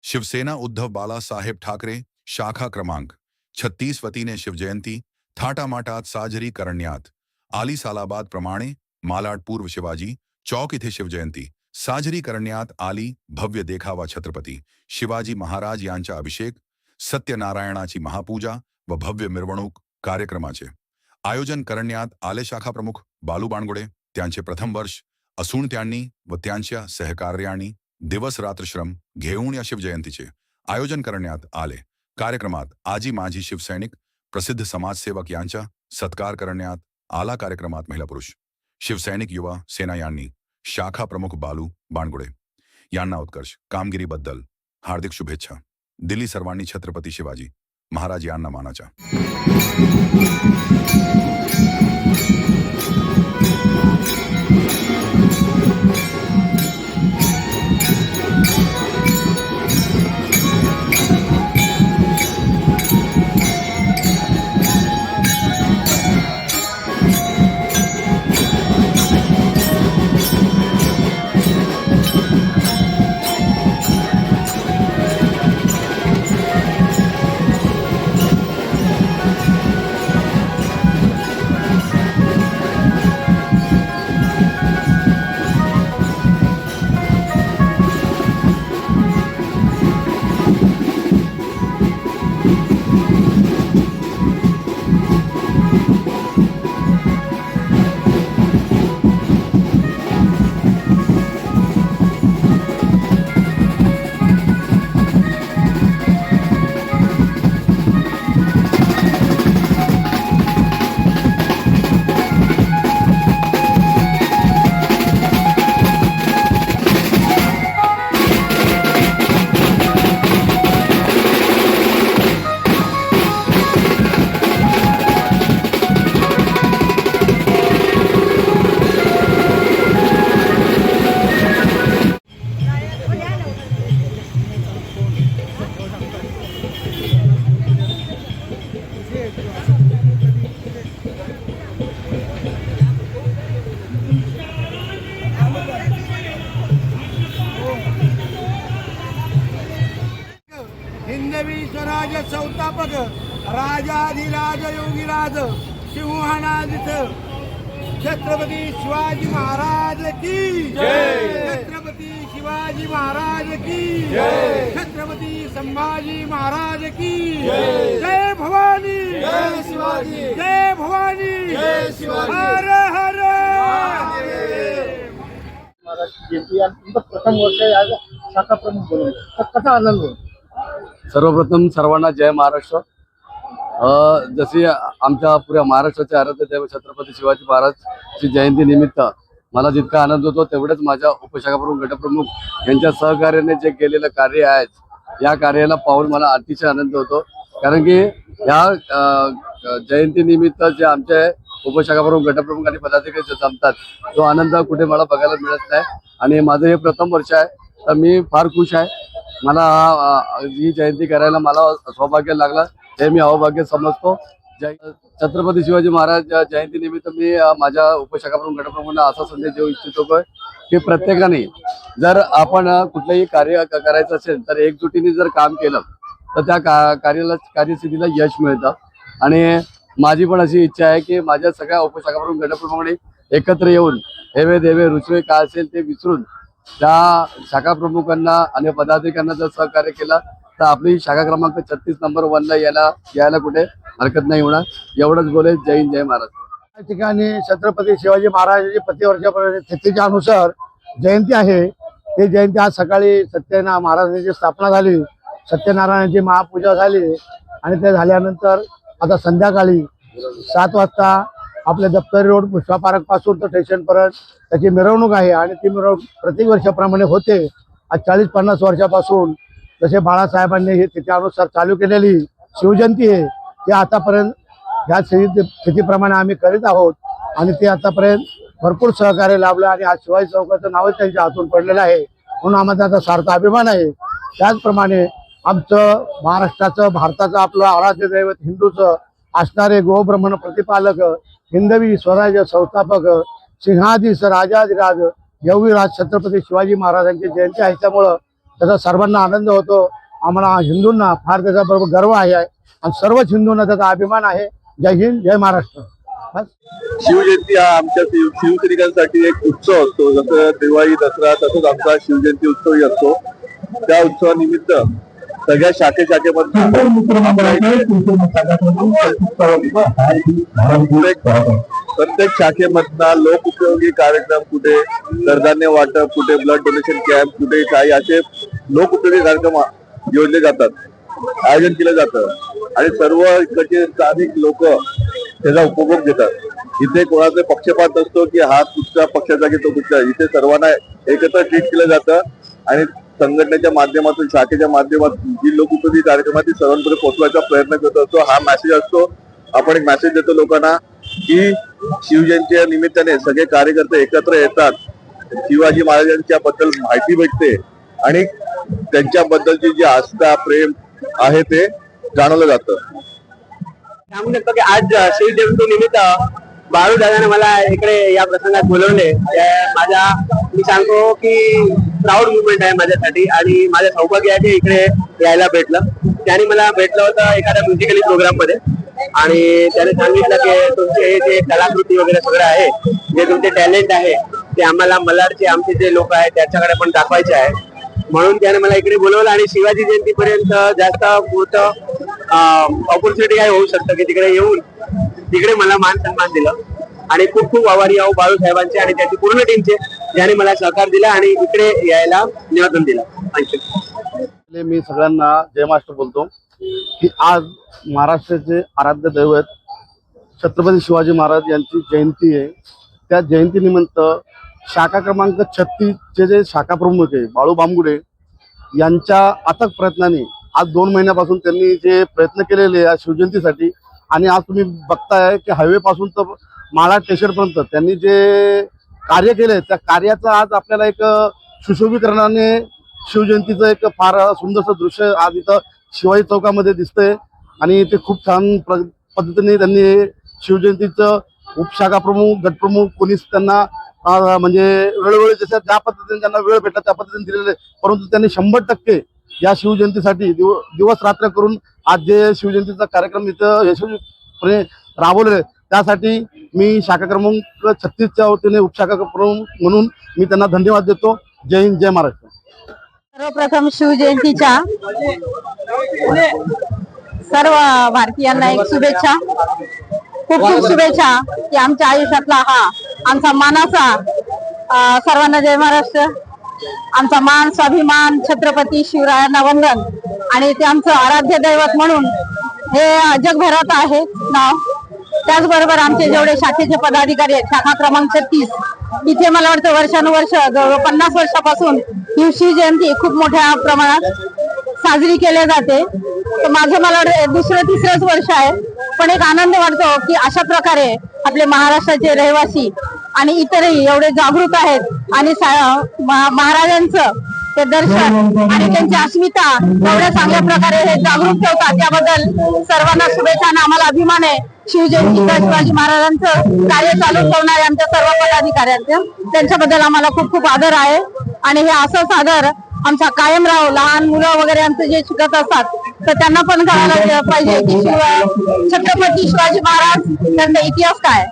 शिवसेना उद्धव बाळासाहेब ठाकरे शाखा क्रमांक 36 वतीने शिवजयंती थाटामाटात साजरी करण्यात आली। सालाबाद प्रमाणे मालाड पूर्व शिवाजी चौक इथे शिवजयंती साजरी करण्यात आली। भव्य देखावा छत्रपती शिवाजी महाराज यांचा अभिषेक, सत्यनारायणाची महापूजा व भव्य मिरवणूक कार्यक्रमाचे आयोजन करण्यात आले। शाखा प्रमुख बालू बाणगुडे त्यांचे प्रथम वर्ष असून त्यांनी व त्यांच्या सहकार्यांनी दिवस रात्र श्रम घेऊन या शिवजयंतीचे आयोजन करण्यात आले। कार्यक्रमात आजी माजी शिवसैनिक प्रसिद्ध समाजसेवक यांचा सत्कार करण्यात आला। कार्यक्रमात महिला पुरुष शिवसैनिक युवा सेना यांनी शाखा प्रमुख बालू बाणगुडे यांना उत्कर्ष कामगिरीबद्दल हार्दिक शुभेच्छा दिली। सर्वांनी छत्रपती शिवाजी महाराज यांना मानाचा हिंदवी स्वराज संस्थापक राजाधिराज योगीराज सिंहानादित छत्रपती शिवाजी महाराज की जय। छत्रपती शिवाजी महाराज की जय। छत्रपती संभाजी महाराज की जय। जय भवानी जय शिवाजी जय भवानी जय शिवाजी हर हर महाराज जयंती आणि प्रथम वर्ष या शाखा प्रमुख बनवून कसा आनंद होतो? सर्वप्रथम सर्वांना जय महाराष्ट्र। जशी आमच्या पुऱ्या महाराष्ट्राचे आराध्य दैव छत्रपती शिवाजी महाराजची जयंती निमित्त मला जितका आनंद होतो तेवढेच माझ्या उपशाखा प्रमुख गटप्रमुख यांच्या सहकार्याने जे केलेलं कार्य आहे या कार्याला पाहून मला अतिशय आनंद होतो। कारण की या जयंती निमित्त जे आमचे उपशाखा प्रमुख गटप्रमुख आणि पदाधिकारी जमतात तो आनंद कुठे मला बघायला मिळत नाही आणि माझं हे प्रथम वर्ष आहे तर मी फार खुश आहे। मला ही जयंती करायला मला सौभाग्य लागला हे मी अवभाग्य समजतो। छत्रपती शिवाजी महाराज जयंती निमित्त मी माझ्या उपशाखा प्रमुख गटप्रमुखांना असा संदेश देऊ इच्छितो की प्रत्येकाने जर आपण कुठलंही कार्य करायचं असेल तर एकजुटीने जर काम केलं तर त्या कार्यसिद्धीला यश मिळतं। आणि माझी पण अशी इच्छा आहे की माझ्या सगळ्या उपशाखा प्रमुख गटप्रमुखांनी एकत्र येऊन हेवे देवे रुचवे काय असेल ते विसरून त्या शाखा प्रमुखांना आणि पदाधिकाऱ्यांना जर सहकार्य केलं तर आपली शाखा क्रमांक 36 नंबर 1 ला यायला कुठे हरकत नाही होणार। एवढंच बोले। जय हिंद जय महाराज। या ठिकाणी छत्रपती शिवाजी महाराजांची प्रतिवर्षापर्यंत तिथीच्या अनुसार जयंती आहे। ही जयंती आज सकाळी सत्यनारायण महाराजांची स्थापना झाली, सत्यनारायणाची महापूजा झाली आणि ते झाल्यानंतर आता संध्याकाळी 7 वाजता आपल्या दप्तरी रोड पुष्पा पार्क पासून तर स्टेशनपर्यंत त्याची मिरवणूक आहे आणि ती मिरवणूक प्रत्येक वर्षाप्रमाणे होते। आज 40-50 वर्षापासून जसे बाळासाहेबांनी हे तिथीनुसार चालू केलेली शिवजयंती आहे ती आतापर्यंत ह्या तिथीप्रमाणे आम्ही करीत आहोत आणि ते आतापर्यंत भरपूर सहकार्य लाभलं आणि आज शिवाजी चौकाचं नावच त्यांच्या हातून पडलेलं आहे म्हणून आम्हाला त्याचा सार्थ अभिमान आहे। त्याचप्रमाणे आमचं महाराष्ट्राचं भारताचं आपलं आराध्य दैवत हिंदूचं असणारे गोब्रह्मण प्रतिपालक हिंदवी स्वराज्य संस्थापक सिंहाधीश राजाधिराज योगीराज छत्रपती शिवाजी महाराजांची जयंती आहे। त्यामुळं त्याचा सर्वांना आनंद होतो. आम्हाला हिंदूंना फार त्याच्याबरोबर गर्व आहे आणि सर्वच हिंदूंना त्याचा अभिमान आहे. जय हिंद, जय महाराष्ट्र. बस. शिवजयंती हा आमच्या शिवसैनिकांसाठी एक उत्सव असतो. जसं दिवाळी, दसरा, तसंच आमचा शिवजयंती उत्सवही असतो. त्या उत्सवानिमित्त सगळ्या प्रत्येक शाखेमधनं लोक उपयोगी कार्यक्रम, कुठे कडधान्य वाटप, कुठे ब्लड डोनेशन कॅम्प, कुठे काही असे लोक उपयोगी कार्यक्रम योजले जातात, आयोजन केलं जातं आणि सर्व इकडचे स्थानिक लोक त्याचा उपभोग घेतात. इथे कोणाचा पक्षपात नसतो की हा कुठच्या पक्षाचा की तो कुठचा. इथे सर्वांना एकत्र ट्रीट केलं जातं आणि संघटनेच्या माध्यमातून, शाखेच्या माध्यमातून जी लोक उपयोगी कार्यक्रमात सर्वांपर्यंत पोहोचवायचा प्रयत्न करत असतो. हा मेसेज असतो. आपण एक मेसेज देतो लोकांना की शिवजयंतीच्या निमित्ताने सगळे कार्यकर्ते एकत्र येतात, शिवाजी महाराजांच्या बद्दल माहिती भेटते आणि त्यांच्याबद्दलची जी आस्था, प्रेम आहे ते जाणवलं जातं. सांगू शकतो की आज शिवजयंती निमित्त बाळू दादाने मला इकडे या प्रसंगात बोलवले. मी सांगतो की प्राऊड मुवमेंट आहे माझ्यासाठी आणि माझं सौभाग्य आहे की इकडे यायला भेटलं. त्याने मला भेटलं होतं एखाद्या म्युझिकली प्रोग्राम मध्ये आणि त्याने सांगितलं की तुमचे हे जे कलाकृती वगैरे सगळं आहे, जे तुमचे टॅलेंट आहे ते आम्हाला मल्हारचे आमचे जे लोक आहेत त्याच्याकडे पण दाखवायचे आहे. म्हणून त्याने मला इकडे बोलवलं आणि शिवाजी जयंती पर्यंत जास्त मोठं ऑपॉर्च्युनिटी काय होऊ शकतं की तिकडे येऊन तिकडे मला मान सन्मान दिलं आणि खूप खूप आभारी आहो बाळू साहेबांचे आणि त्याची पूर्ण टीमचे, ज्याने मला सहकार दिला आणि इकडे यायला निमंत्रण दिलं. थँक्यू. मी सगळ्यांना जय महाराष्ट्र बोलतो की आज महाराष्ट्राचे आराध्य दैवत छत्रपती शिवाजी महाराज यांची जयंती आहे. त्या जयंतीनिमित्त शाखा क्रमांक 36 चे जे शाखा प्रमुख आहे बाळू बामगुडे यांच्या अथक प्रयत्नाने आज 2 महिन्यापासून त्यांनी जे प्रयत्न केलेले या शिवजयंतीसाठी आणि आज तुम्ही बघताय की हायवे पासून तर माळा स्टेशनपर्यंत त्यांनी जे कार्य केले त्या कार्याचं आज आपल्याला एक सुशोभीकरणाने शिवजयंतीचं एक फार सुंदरसं दृश्य आज इथं शिवाजी चौकामध्ये दिसतंय आणि ते खूप छान पद्धतीने त्यांनी शिवजयंतीचं उपशाखा प्रमुख, गटप्रमुख कोणीच त्यांना म्हणजे वेळोवेळी जसं ज्या पद्धतीने त्यांना वेळ भेटला त्या पद्धतीने दिलेले, परंतु त्यांनी 100% या शिवजयंतीसाठी दिवस रात्र करून आज जे शिवजयंतीचा कार्यक्रम इथं यशस्वीपणे राबवलेले त्यासाठी मी शाखा क्रमांक 36च्या वतीने उपशाखा प्रमुख म्हणून मी त्यांना धन्यवाद देतो. जय हिंद, जय महाराष्ट्र. सर्वप्रथम शिवजयंतीच्या सर्व भारतीयांना एक शुभेच्छा, खूप खूप शुभेच्छा की आमच्या आयुष्यातला हा आमचा मानाचा सर्वांना जय महाराष्ट्र. आमचा मान, स्वाभिमान छत्रपती शिवरायांना वंदन आणि ते आमचं आराध्य दैवत म्हणून हे जगभरात आहे नाव. त्याचबरोबर आमचे जेवढे शाखेचे पदाधिकारी आहेत शाखा क्रमांक 36 इथे मला वाटतं वर्षानुवर्ष जवळ 50 वर्षापासून ही शिवजयंती खूप मोठ्या प्रमाणात साजरी केली जाते. तर माझं मला वाटतं 2-3 वर्ष आहे, पण एक आनंद वाटतो की अशा प्रकारे आपले महाराष्ट्राचे रहिवासी आणि इतरही एवढे जागृत आहेत आणि महाराजांचं ते दर्शन आणि त्यांची अस्मिता एवढ्या चांगल्या प्रकारे हे जागृत ठेवतात. त्याबद्दल सर्वांना शुभेच्छा आणि आम्हाला अभिमान आहे शिवजयंतीचा, शिवाजी महाराजांचं कार्य चालू ठेवणारे आमच्या सर्व पदाधिकाऱ्यांचं, त्यांच्याबद्दल आम्हाला खूप खूप आदर आहे आणि हे असंच आदर आमचा कायम राहो. लहान मुलं वगैरे आमचं जे शिकत असतात तर त्यांना पण कळायला पाहिजे की छत्रपती शिवाजी महाराज त्यांचा इतिहास काय.